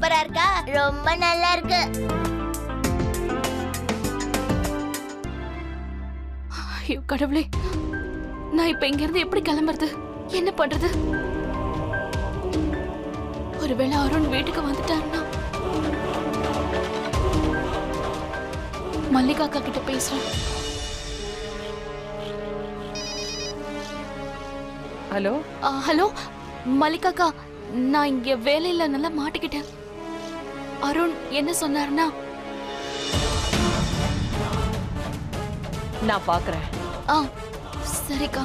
சூப்பரா இருக்கா? ரொம்ப நல்லா இருக்கு. ஐயோ கடவுளே, நான் இப்ப இங்க இருந்து எப்படி கிளம்புறது? என்ன பண்றது? ஒருவேளை அருண் வீட்டுக்கு வந்துட்டாருன்னா மல்லிகா அக்கா கிட்ட பேசுறேன். ஹலோ ஹலோ மல்லிகா அக்கா, நான் இங்க வேலையில நல்லா மாட்டிக்கிட்டேன். அருண் என்ன சொன்னாருன்னா, நான் பாக்குறேன். சரிக்கா.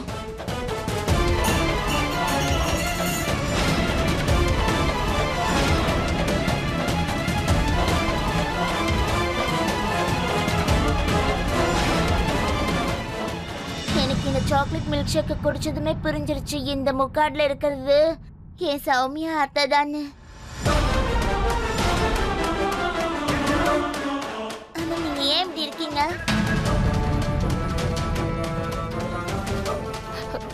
எனக்கு இந்த சாக்லேட் மில்க் ஷேக் குடிச்சதுமே புரிஞ்சிருச்சு, இந்த முக்காட்ல இருக்கிறது என் சௌமியா அத்தை தானே. ஆனா நீங்க ஏன் இப்படி இருக்கீங்க?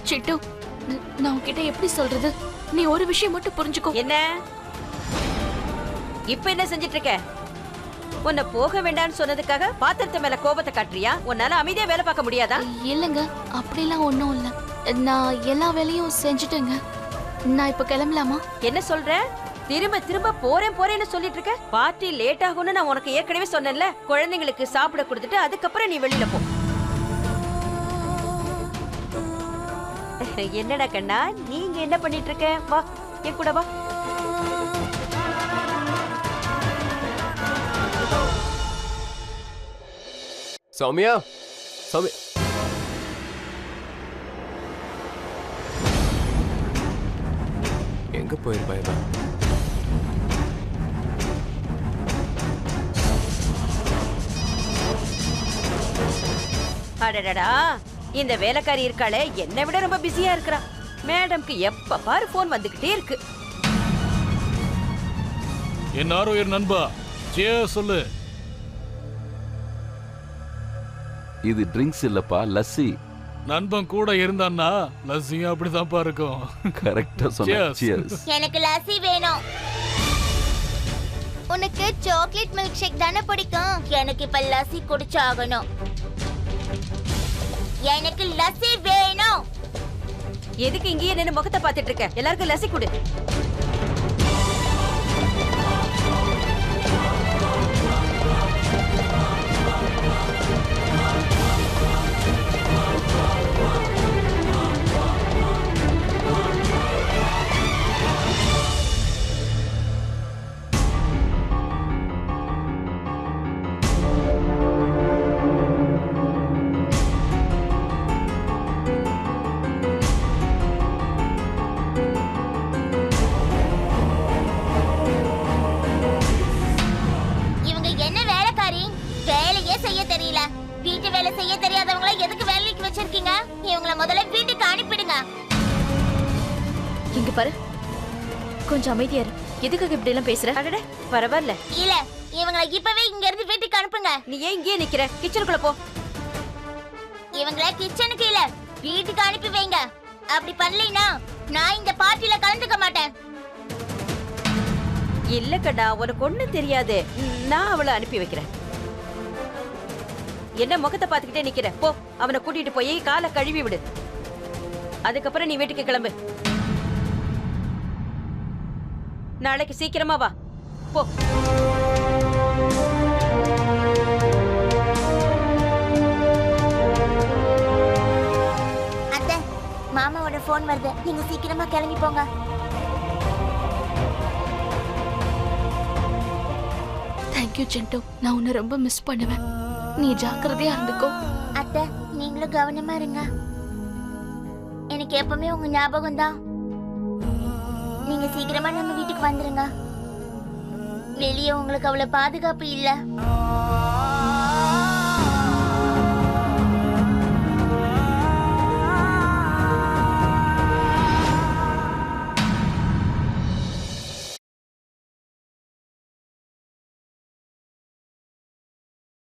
சிட்டு, நான் உன்கிட்ட எப்படி சொல்றது? நீ ஒரு விஷயம் மட்டும் புரிஞ்சுக்கோ. என்ன இப்ப என்ன செஞ்சிட்டு இருக்க? உன்னை போக வேண்டாம்னு சொன்னதுக்காக பாத்திரத்து மேல கோபத்தை காட்டுறியா? உன்னால அமைதியா வேலை பார்க்க முடியாதா? இல்லங்க, அப்படிலாம் ஒண்ணும் இல்ல. நான் எல்லா வேலையும் செஞ்சுட்டேங்க. நான் இப்ப கிளம்பலாமா? என்ன சொல்ற? திரும்ப திரும்ப போறேன் போறேன்னு சொல்லிட்டு இருக்க. பார்ட்டி லேட் ஆகும்னு நான் உனக்கு ஏற்கனவே சொன்னேன்ல. குழந்தைங்களுக்கு சாப்பிட கொடுத்துட்டு அதுக்கப்புறம் நீ வெளியில போ. என்னடா கண்ணா, நீங்க என்ன பண்ணிட்டு இருக்க? வா என் கூட வா. சௌமியா, சௌமியா, எங்க போயிருப்பா இவ? அடடடா, இந்த வேலைக்காரி இருக்காளே என்னை விட ரொம்ப பிஸியா இருக்கிறா. மேடம்க்கு எப்ப பாரு போன் வந்துகிட்டே இருக்கு. என் ஆரோயர் நண்பா, சொல்லு. இது ட்ரிங்க்ஸ் இல்லப்பா, லஸ்ஸி. நண்பன் கூட இருந்தான்னா லஸ்ஸியும் அப்படிதான்ப்பா இருக்கும். கரெக்டா சொன்னீங்க. எனக்கு லஸ்ஸி வேணும். உனக்கு சாக்லேட் மில்க் ஷேக் தானே பிடிக்கும்? எனக்கு இப்ப லஸ்ஸி குடிச்சாகணும். எனக்கு லஸ்ஸி வேணும். எதுக்கு இங்கேயே நின்னு முகத்தை பார்த்துட்டு இருக்க? எல்லாருக்கும் லஸ்ஸி கொடு. இவங்களை முதல்ல வீட்டுக்கு அனுப்பிடுங்க. இங்க பாரு, கொஞ்சம் அமைதியா இரு. எதுக்காக இப்படி எல்லாம் பேசுற? அடடே, பரவாயில்ல. இல்ல, இவங்களை இப்பவே இங்க இருந்து வீட்டுக்கு அனுப்புங்க. நீ ஏன் இங்கேயே நிக்கிற? கிச்சனுக்குள்ள போ. இவங்கள கிச்சனுக்கு இல்ல, வீட்டுக்கு அனுப்பி வைங்க. அப்படி பண்ணலைனா நான் இந்த பார்ட்டில கலந்துக்க மாட்டேன். இல்ல கண்ணா, உனக்கு ஒண்ணு தெரியாது. நான் அவளை அனுப்பி வைக்கிறேன். என்ன முகத்தை பார்த்துக்கிட்டே நிக்கிற? போ, அவனை கூட்டிட்டு போய் காலை கழுவி விடு. அதுக்கப்புறம் நீ வீட்டுக்கு கிளம்பு. நாளைக்கு சீக்கிரமா வா. போ. அத்தை, மாமாவோட போன் வருது. நீங்க சீக்கிரமா கிளம்பி போங்க. தேங்க்யூ சென்டு. நான் உன்னை ரொம்ப மிஸ் பண்ணுவேன். நீ ஜாக்கிரதையா இருந்துக்கோ. அத்தை, நீங்களும் கவனமா இருங்க. எனக்கு எப்பவுமே உங்க ஞாபகம் தான். நீங்க சீக்கிரமா நம்ம வீட்டுக்கு வந்துருங்க. வெளியே உங்களுக்கு அவ்வளவு பாதுகாப்பு இல்ல.